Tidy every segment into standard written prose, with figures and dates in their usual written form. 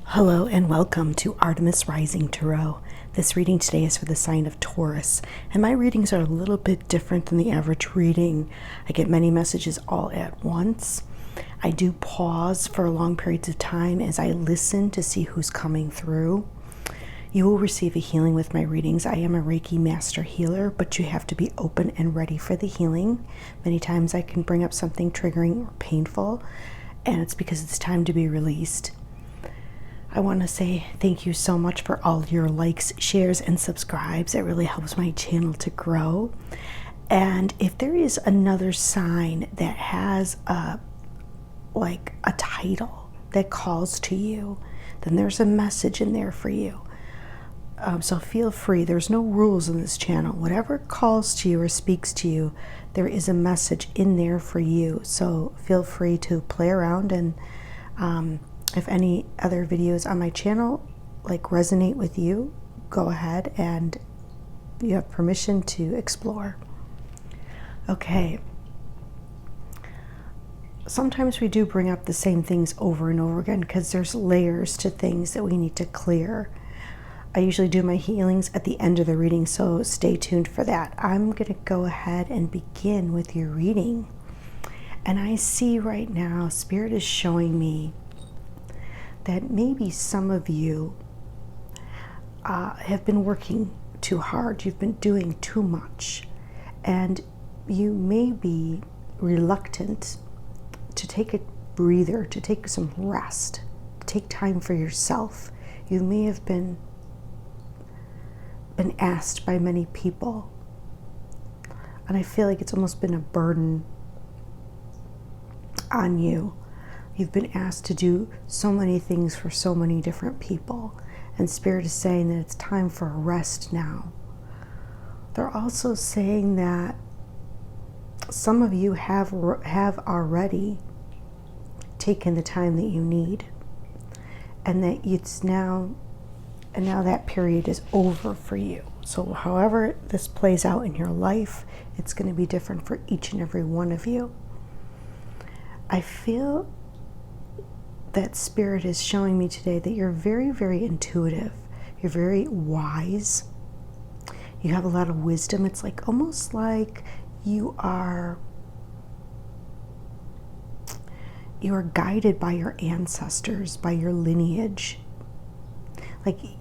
Hello and welcome to Artemis Rising Tarot. This reading today is for the sign of Taurus, and my readings are a little bit different than the average reading. I get many messages all at once. I do pause for long periods of time as I listen to see who's coming through. You will receive a healing with my readings. I am a Reiki master healer, but you have to be open and ready for the healing. Many times I can bring up something triggering or painful, and it's because it's time to be released. I want to say thank you so much for all your likes, shares, and subscribes. It really helps my channel to grow. And if there is another sign that has a title that calls to you, then there's a message in there for you. So feel free. There's no rules in this channel. Whatever calls to you or speaks to you, there is a message in there for you. So feel free to play around, and if any other videos on my channel resonate with you, go ahead and you have permission to explore. Okay. Sometimes we do bring up the same things over and over again because there's layers to things that we need to clear. I usually do my healings at the end of the reading, so stay tuned for that. I'm going to go ahead and begin with your reading. And I see right now, Spirit is showing me that maybe some of you have been working too hard. You've been doing too much. And you may be reluctant to take a breather, to take some rest, take time for yourself. You may have been asked by many people. And I feel like it's almost been a burden on you. You've been asked to do so many things for so many different people, and Spirit is saying that it's time for a rest now. They're also saying that some of you have already taken the time that you need, and that now that period is over for you. So however this plays out in your life, it's going to be different for each and every one of you. I feel that Spirit is showing me today that you're very, very intuitive. You're very wise. You have a lot of wisdom. It's almost like you are guided by your ancestors, by your lineage.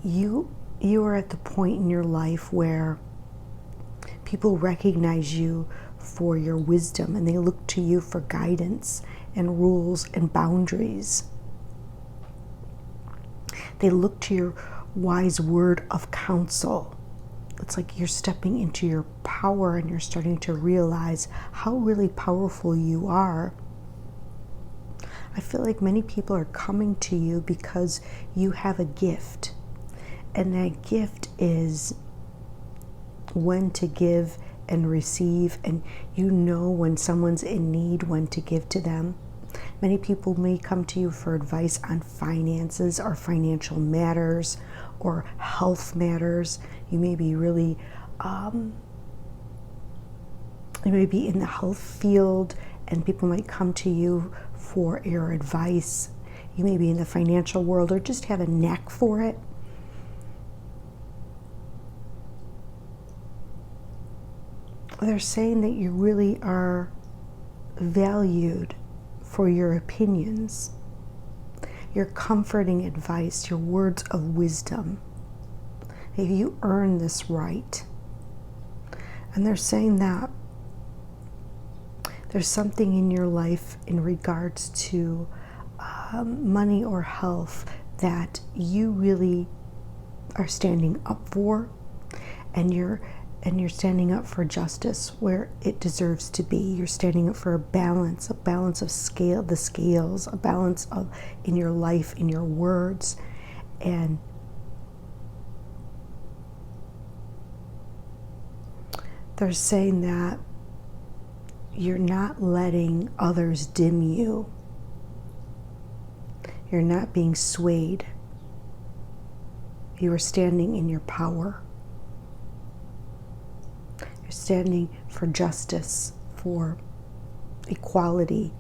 You are at the point in your life where people recognize you for your wisdom, and they look to you for guidance and rules and boundaries. They look to your wise word of counsel. It's like you're stepping into your power, and you're starting to realize how really powerful you are. I feel like many people are coming to you because you have a gift. And that gift is when to give and receive, and you know when someone's in need, when to give to them. Many people may come to you for advice on finances or financial matters or health matters. You may be really, you may be in the health field, and people might come to you for your advice. You may be in the financial world or just have a knack for it. They're saying that you really are valued for your opinions, your comforting advice, your words of wisdom. If you earn this right. And they're saying that there's something in your life in regards to money or health that you really are standing up for, and you're standing up for justice where it deserves to be. You're standing up for a balance of the scales, a balance in your life, in your words. And they're saying that you're not letting others dim you. You're not being swayed. You are standing in your power. You're standing for justice, for equality.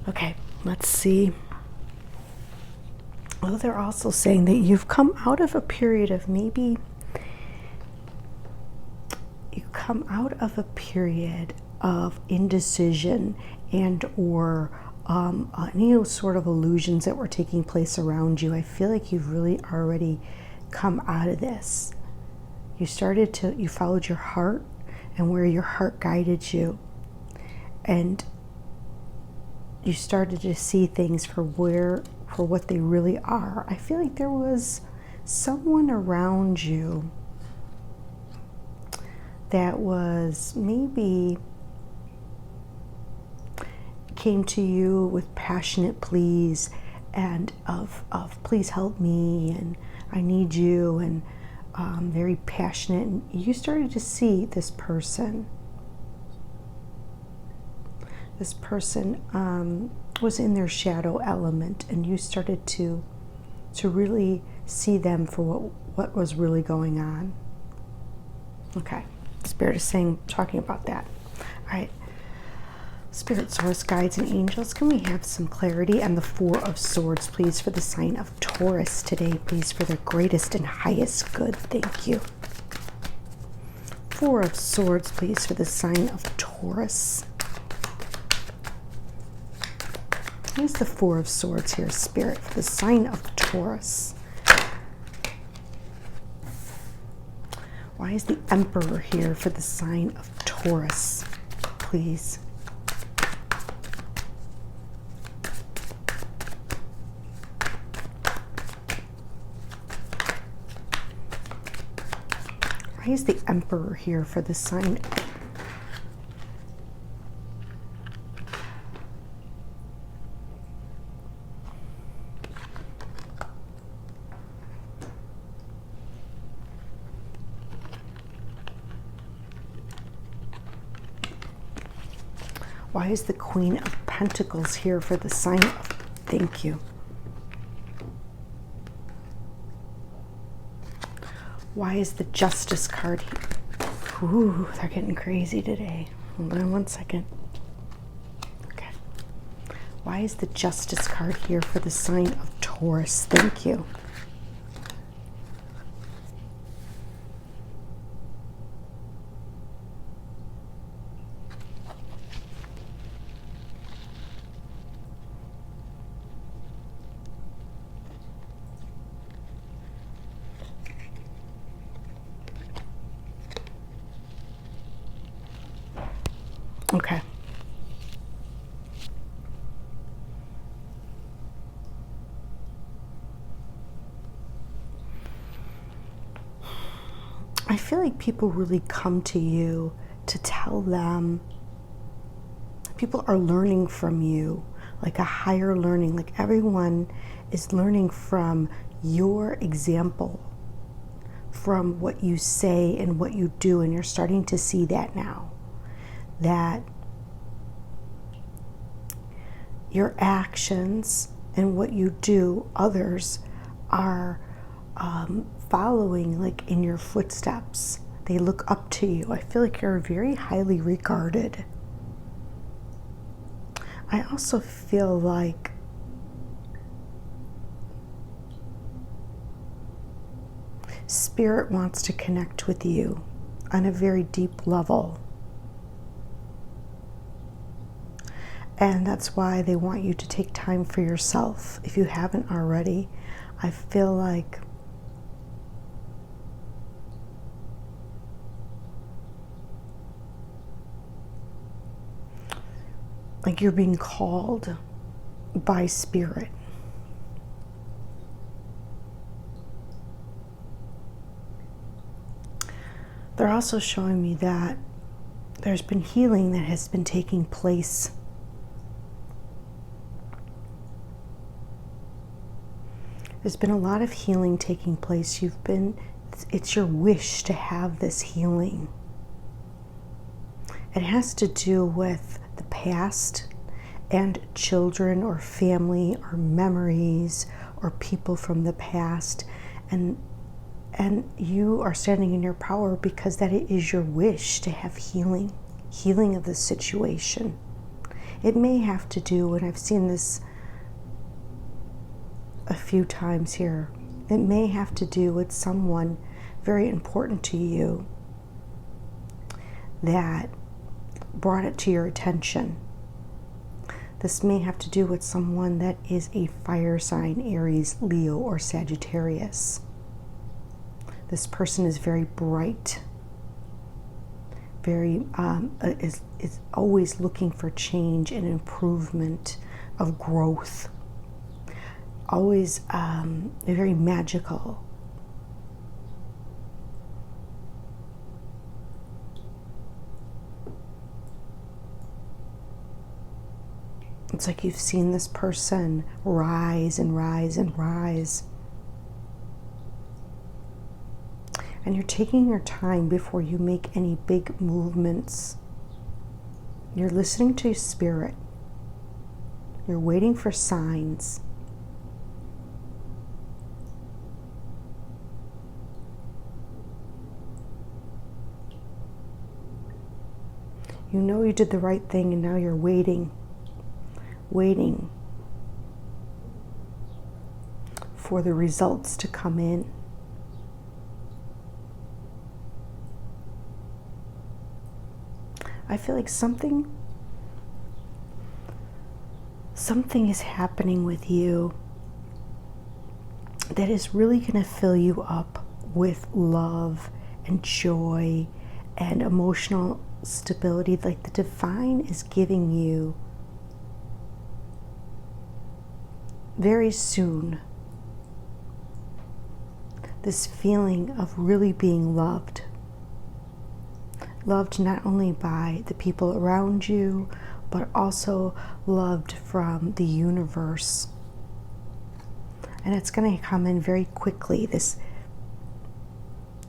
Okay, let's see. Oh, they're also saying that you've come out of a period of indecision and or any sort of illusions that were taking place around you. I feel like you've really already come out of this. You followed your heart and where your heart guided you. And you started to see things for what they really are. I feel like there was someone around you that was maybe came to you with passionate pleas and of please help me and I need you, and very passionate, and you started to see this person. This person was in their shadow element, and you started to really see them for what was really going on. Okay, Spirit is talking about that. All right, Spirit, Source, Guides, and Angels, can we have some clarity on the Four of Swords, please, for the sign of Taurus today, please, for their greatest and highest good. Thank you. Four of Swords, please, for the sign of Taurus. Here's the Four of Swords here, Spirit, for the sign of Taurus. Why is the Emperor here for the sign of Taurus, please? Why is the Emperor here for the sign? Why is the Queen of Pentacles here for the sign of... Thank you. Why is the Justice card here? Ooh, they're getting crazy today. Hold on one second. Okay. Why is the Justice card here for the sign of Taurus? Thank you. Okay. I feel like people really come to you to tell them, people are learning from you, like a higher learning, like everyone is learning from your example, from what you say and what you do, and you're starting to see that now. That your actions and what you do, others are following like in your footsteps. They look up to you. I feel like you're very highly regarded. I also feel like Spirit wants to connect with you on a very deep level. And that's why they want you to take time for yourself. If you haven't already, I feel like you're being called by Spirit. They're also showing me that there's been healing that has been taking place. There's been a lot of healing taking place. It's your wish to have this healing. It has to do with the past and children or family or memories or people from the past, and you are standing in your power because that it is your wish to have healing of the situation. It may have to do, and I've seen this a few times here, it may have to do with someone very important to you that brought it to your attention. This may have to do with someone that is a fire sign, Aries, Leo, or Sagittarius. This person is very bright, very is always looking for change and improvement, of growth. Always very magical. It's like you've seen this person rise and rise and rise. And you're taking your time before you make any big movements. You're listening to your spirit. You're waiting for signs. You know you did the right thing, and now you're waiting for the results to come in. I feel like something is happening with you that is really going to fill you up with love and joy and emotional stability. Like the divine is giving you very soon this feeling of really being loved. Loved not only by the people around you, but also loved from the universe. And it's going to come in very quickly.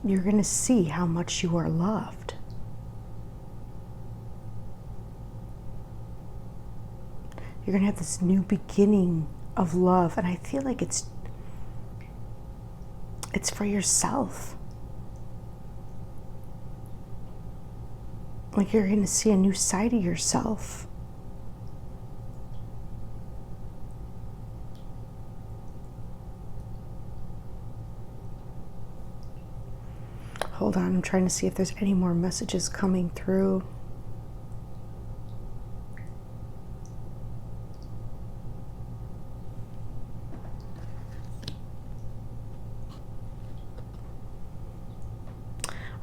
You're going to see how much you are loved. You're going to have this new beginning of love, and I feel like it's for yourself. Like you're going to see a new side of yourself. Hold on, I'm trying to see if there's any more messages coming through.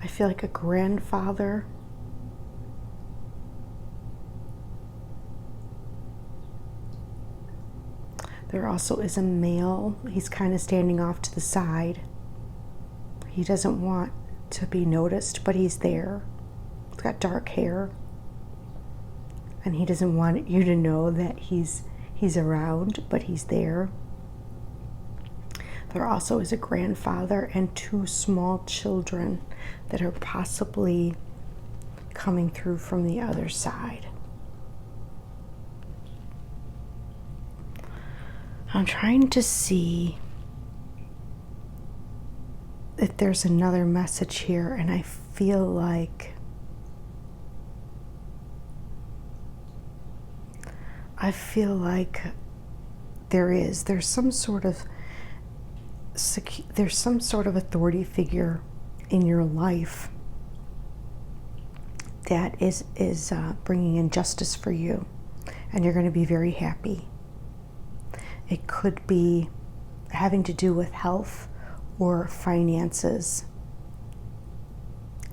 I feel like a grandfather. There also is a male. He's kind of standing off to the side. He doesn't want to be noticed, but he's there. He's got dark hair. And he doesn't want you to know that he's around, but he's there. There also is a grandfather and two small children that are possibly coming through from the other side. I'm trying to see if there's another message here, and I feel like there's some sort of authority figure in your life that is bringing in justice for you, and you're going to be very happy. It could be having to do with health or finances,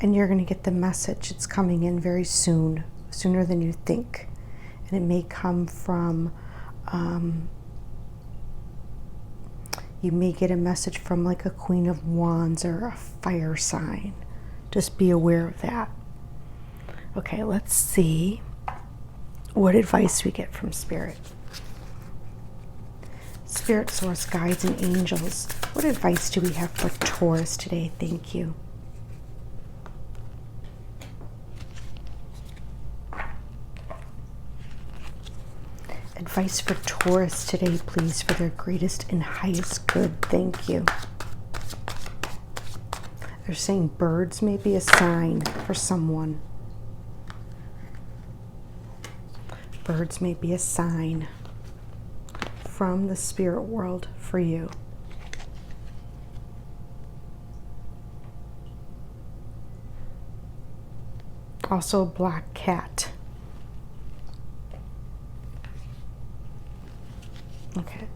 and you're going to get the message. It's coming in very soon, sooner than you think, and it may come from you may get a message from like a Queen of Wands or a fire sign. Just be aware of that. Okay, let's see what advice we get from Spirit. Spirit, Source, Guides, and Angels. What advice do we have for Taurus today? Thank you. Advice for Taurus today, please, for their greatest and highest good. Thank you. They're saying birds may be a sign for someone. Birds may be a sign from the spirit world for you. Also a black cat. Okay.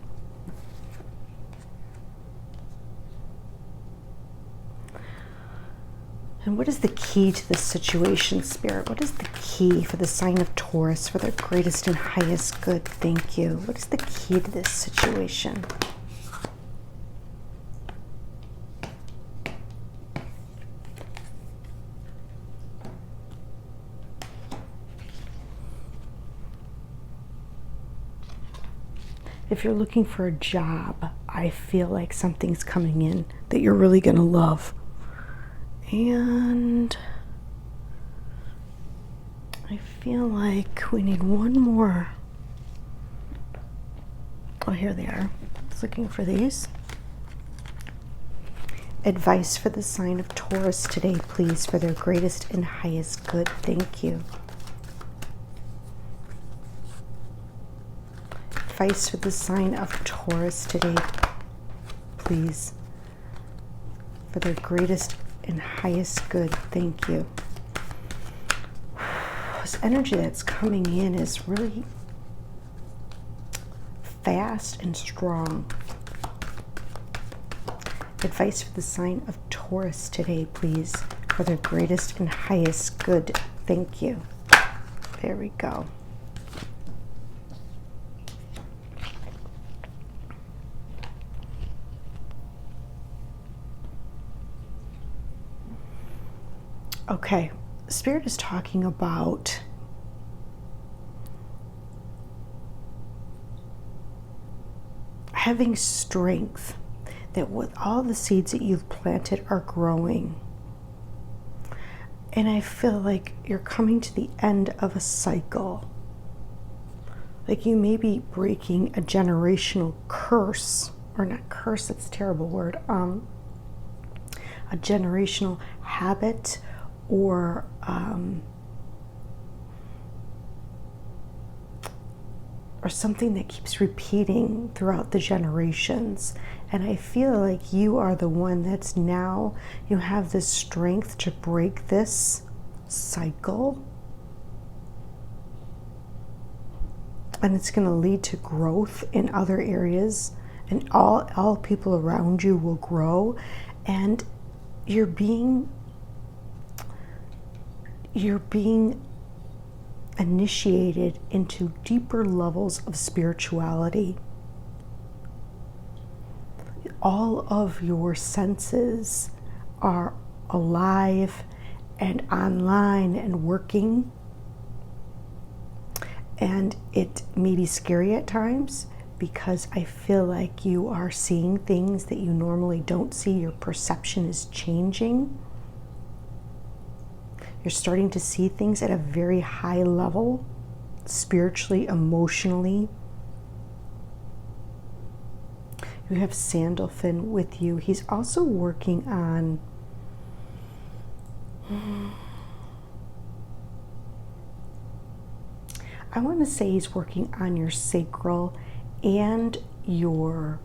And what is the key to this situation, Spirit? What is the key for the sign of Taurus for their greatest and highest good? Thank you. What is the key to this situation? If you're looking for a job, I feel like something's coming in that you're really going to love. And I feel like we need one more. Oh, here they are. I was looking for these. Advice for the sign of Taurus today, please, for their greatest and highest good. Thank you. Advice for the sign of Taurus today, please, for their greatest and highest good. Thank you. This energy that's coming in is really fast and strong. Advice for the sign of Taurus today, please, for their greatest and highest good. Thank you. There we go. Okay, Spirit is talking about having strength, that with all the seeds that you've planted are growing. And I feel like you're coming to the end of a cycle. Like you may be breaking a generational curse, or not curse, that's a terrible word, a generational habit, or something that keeps repeating throughout the generations. And I feel like you are the one that's now, you have the strength to break this cycle. And it's going to lead to growth in other areas, and all people around you will grow. And you're being initiated into deeper levels of spirituality. All of your senses are alive and online and working. And it may be scary at times because I feel like you are seeing things that you normally don't see. Your perception is changing. You're starting to see things at a very high level, spiritually, emotionally. You have Sandalphon with you. He's also working on I want to say he's working on your sacral and your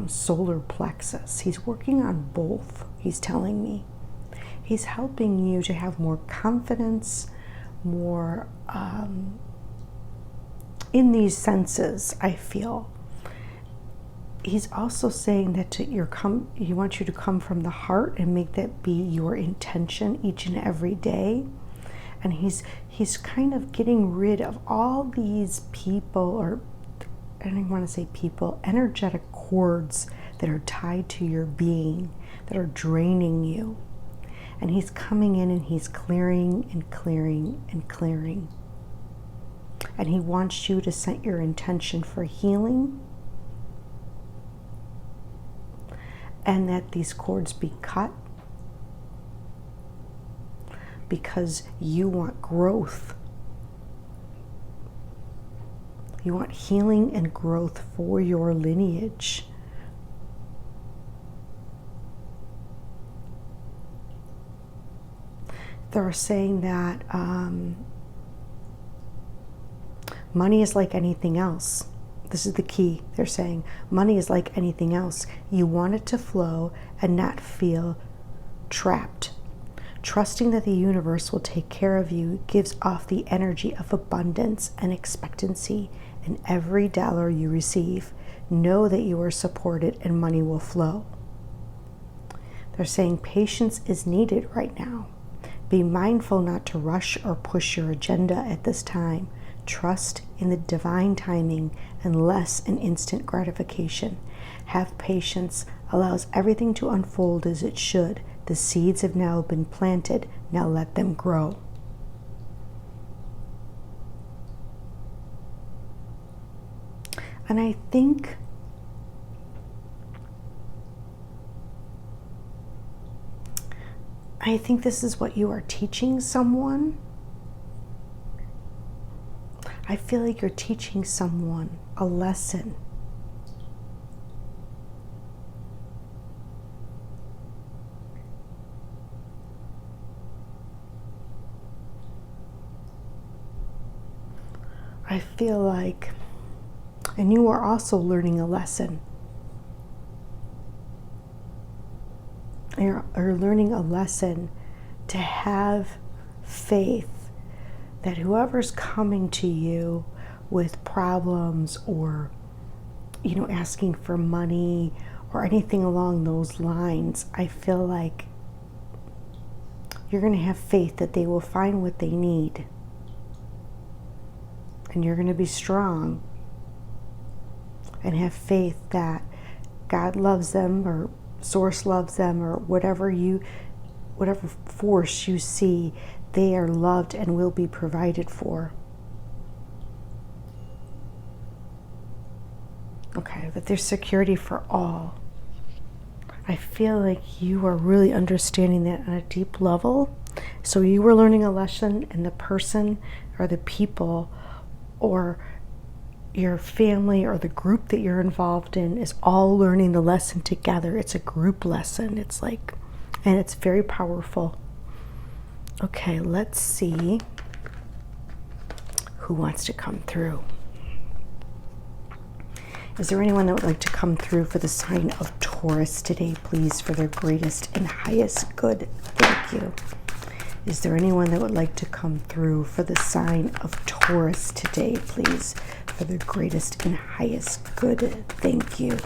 solar plexus. He's working on both, he's telling me. He's helping you to have more confidence, more in these senses, I feel. He's also saying that he wants you to come from the heart and make that be your intention each and every day. And he's kind of getting rid of all these people, or I don't even want to say people, energetic cords that are tied to your being, that are draining you. And he's coming in and he's clearing and clearing and clearing. And he wants you to set your intention for healing, and that these cords be cut, because you want growth. You want healing and growth for your lineage. They're saying that money is like anything else. This is the key. They're saying money is like anything else. You want it to flow and not feel trapped. Trusting that the universe will take care of you gives off the energy of abundance and expectancy in every dollar you receive. Know that you are supported and money will flow. They're saying patience is needed right now. Be mindful not to rush or push your agenda at this time. Trust in the divine timing and less in instant gratification. Have patience allows everything to unfold as it should. The seeds have now been planted. Now let them grow. And I think this is what you are teaching someone. I feel like you're teaching someone a lesson. I feel like, and you are also learning a lesson. You're learning a lesson to have faith that whoever's coming to you with problems or, asking for money or anything along those lines, I feel like you're going to have faith that they will find what they need. And you're going to be strong and have faith that God loves them or Source loves them or whatever force you see, they are loved and will be provided for. Okay, that there's security for all. I feel like you are really understanding that on a deep level. So you were learning a lesson, and the person or the people or your family or the group that you're involved in is all learning the lesson together. It's a group lesson. It's like, and it's very powerful. Okay, let's see who wants to come through. Is there anyone that would like to come through for the sign of Taurus today, please, for their greatest and highest good? Thank you. Is there anyone that would like to come through for the sign of Taurus today, please, for their greatest and highest good? Thank you.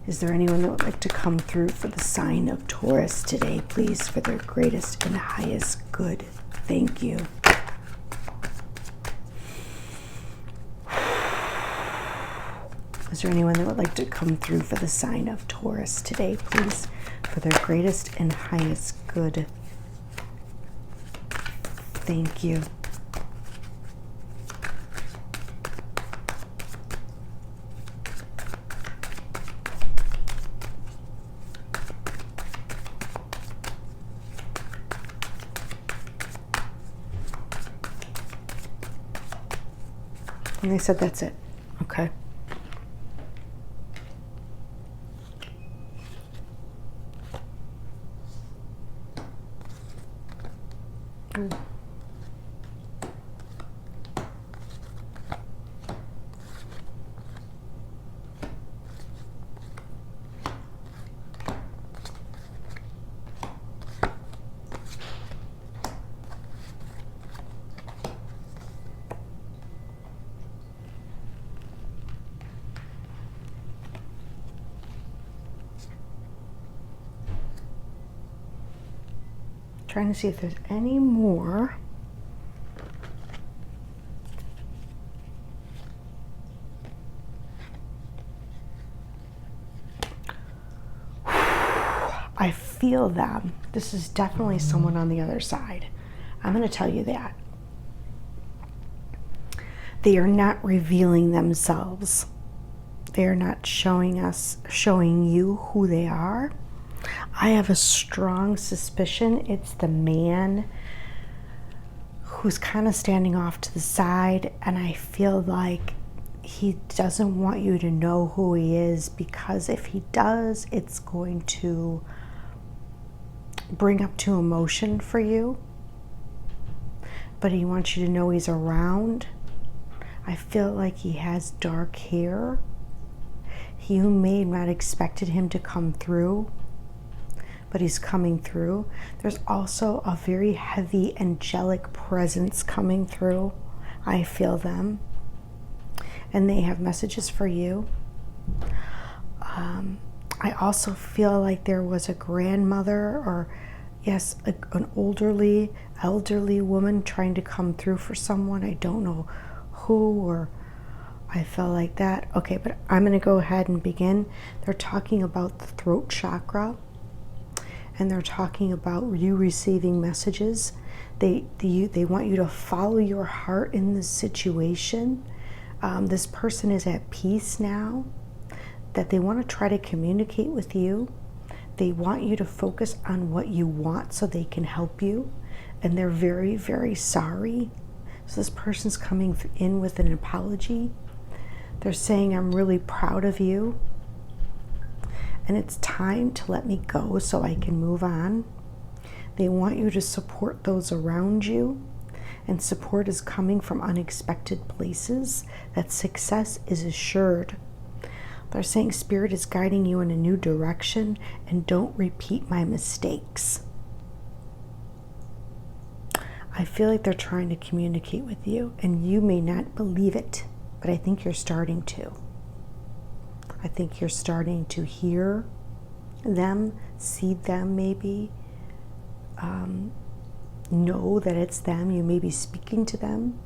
Is there anyone that would like to come through for the sign of Taurus today, please, for their greatest and highest good? Thank you. Is there anyone that would like to come through for the sign of Taurus today, please, for their greatest and highest good? Thank you. And they said that's it. Okay. Trying to see if there's any more. I feel them. This is definitely someone on the other side. I'm going to tell you that. They are not revealing themselves. They are not showing you who they are. I have a strong suspicion it's the man who's kind of standing off to the side, and I feel like he doesn't want you to know who he is, because if he does, it's going to bring up too emotion for you. But he wants you to know he's around. I feel like he has dark hair. You may not expected him to come through, but he's coming through. There's also a very heavy angelic presence coming through. I feel them. And they have messages for you. I also feel like there was a grandmother, or yes, an elderly woman trying to come through for someone. I don't know who, or I felt like that. Okay, but I'm going to go ahead and begin. They're talking about the throat chakra, and they're talking about you receiving messages. They want you to follow your heart in this situation. This person is at peace now, that they want to try to communicate with you. They want you to focus on what you want so they can help you, and they're very, very sorry. So this person's coming in with an apology. They're saying, I'm really proud of you, and it's time to let me go so I can move on. They want you to support those around you, and support is coming from unexpected places, that success is assured. They're saying Spirit is guiding you in a new direction, and don't repeat my mistakes. I feel like they're trying to communicate with you, and you may not believe it, but I think you're starting to. I think you're starting to hear them, see them maybe, know that it's them. You may be speaking to them.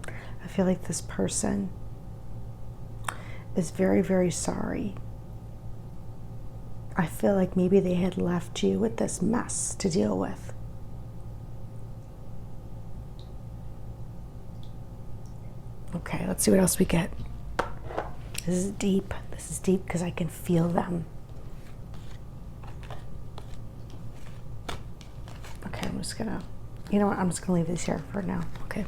I feel like this person is very, very sorry. I feel like maybe they had left you with this mess to deal with. Okay, let's see what else we get. This is deep. This is deep because I can feel them. Okay, I'm just gonna, you know what? I'm just gonna leave this here for now. Okay.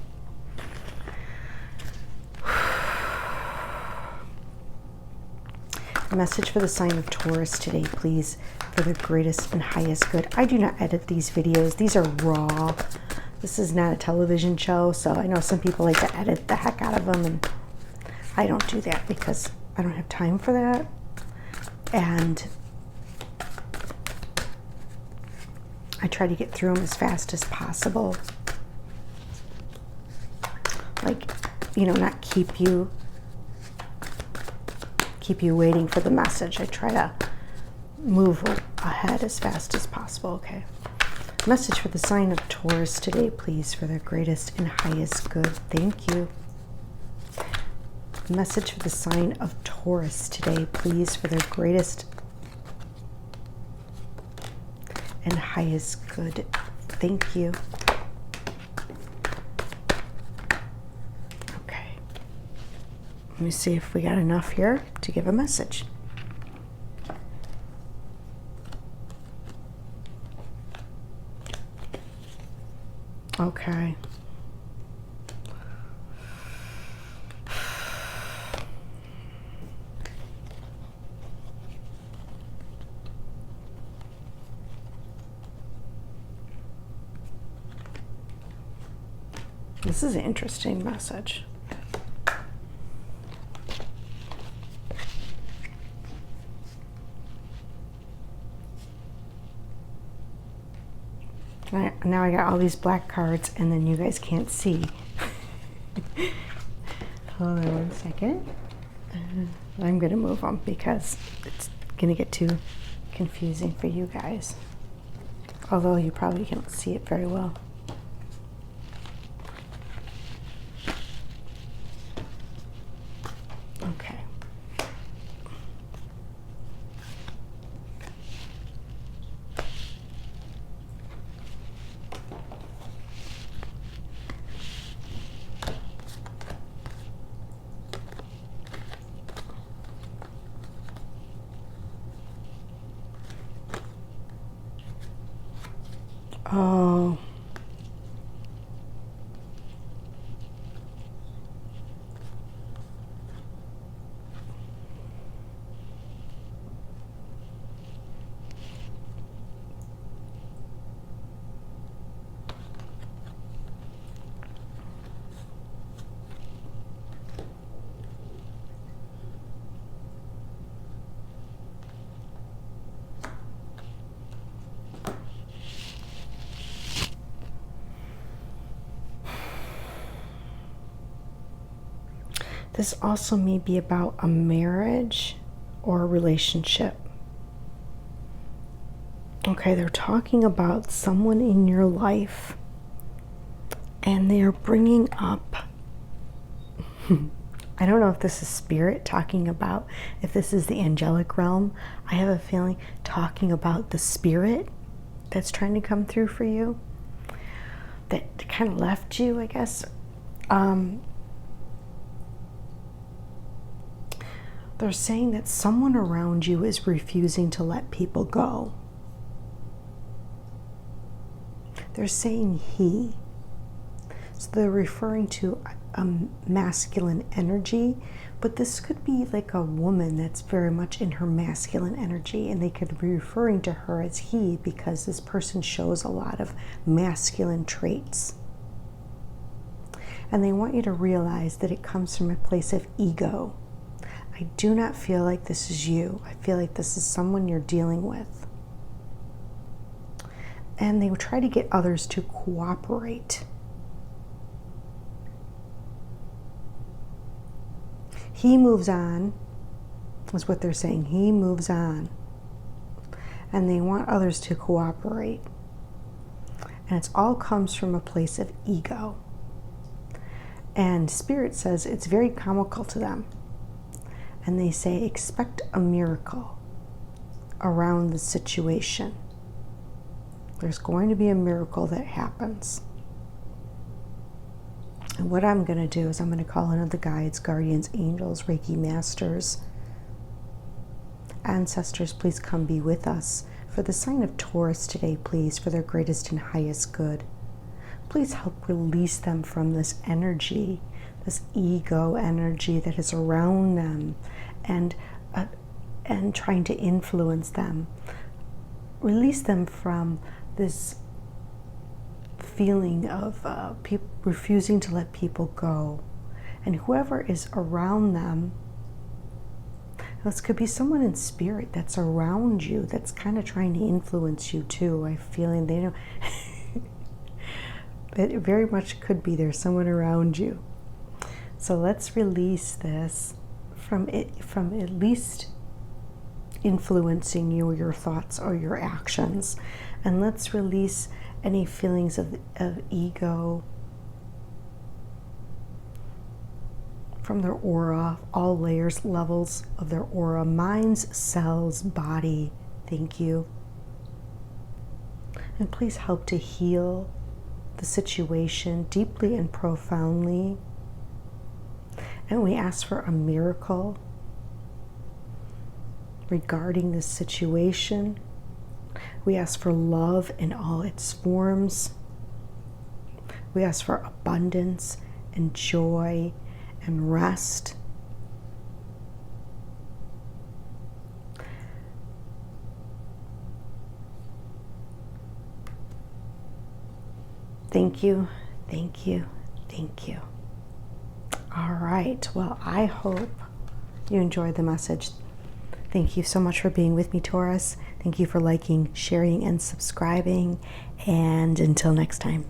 A message for the sign of Taurus today, please, for the greatest and highest good. I do not edit these videos. These are raw. This is not a television show, so I know some people like to edit the heck out of them, and I don't do that because I don't have time for that. And I try to get through them as fast as possible. Like, you know, not keep you waiting for the message. I try to move ahead as fast as possible. Okay. Message for the sign of Taurus today, please, for their greatest and highest good. Thank you. Message for the sign of Taurus today, please, for their greatest and highest good. Thank you. Okay. Let me see if we got enough here to give a message. Okay. This is an interesting message. Now I got all these black cards, and then you guys can't see. Hold on one second. I'm going to move them because it's going to get too confusing for you guys. Although you probably can't see it very well. Okay. Oh. This also may be about a marriage or a relationship. Okay, they're talking about someone in your life, and they're bringing up, I don't know if this is spirit talking about, if this is the angelic realm. I have a feeling talking about the spirit that's trying to come through for you, that kind of left you, I guess. They're saying that someone around you is refusing to let people go. They're saying he. So they're referring to a masculine energy, but this could be like a woman that's very much in her masculine energy, and they could be referring to her as he because this person shows a lot of masculine traits. And they want you to realize that it comes from a place of ego. I do not feel like this is you. I feel like this is someone you're dealing with. And they would try to get others to cooperate. He moves on, is what they're saying. He moves on. And they want others to cooperate. And it all comes from a place of ego. And Spirit says it's very comical to them. And they say, expect a miracle around the situation. There's going to be a miracle that happens. And what I'm going to do is I'm going to call in the guides, guardians, angels, Reiki masters, ancestors, please come be with us. For the sign of Taurus today, please, for their greatest and highest good. Please help release them from this energy, this ego energy that is around them and trying to influence them. Release them from this feeling of refusing to let people go. And whoever is around them, this could be someone in spirit that's around you that's kind of trying to influence you too. I'm feeling they know. It very much could be there's someone around you. So let's release this from at least influencing you or your thoughts or your actions. And let's release any feelings of ego from their aura, all layers, levels of their aura, minds, cells, body. Thank you. And please help to heal the situation deeply and profoundly. And we ask for a miracle regarding this situation. We ask for love in all its forms. We ask for abundance and joy and rest. Thank you, thank you, thank you. All right, well, I hope you enjoyed the message. Thank you so much for being with me, Taurus. Thank you for liking, sharing, and subscribing. And until next time.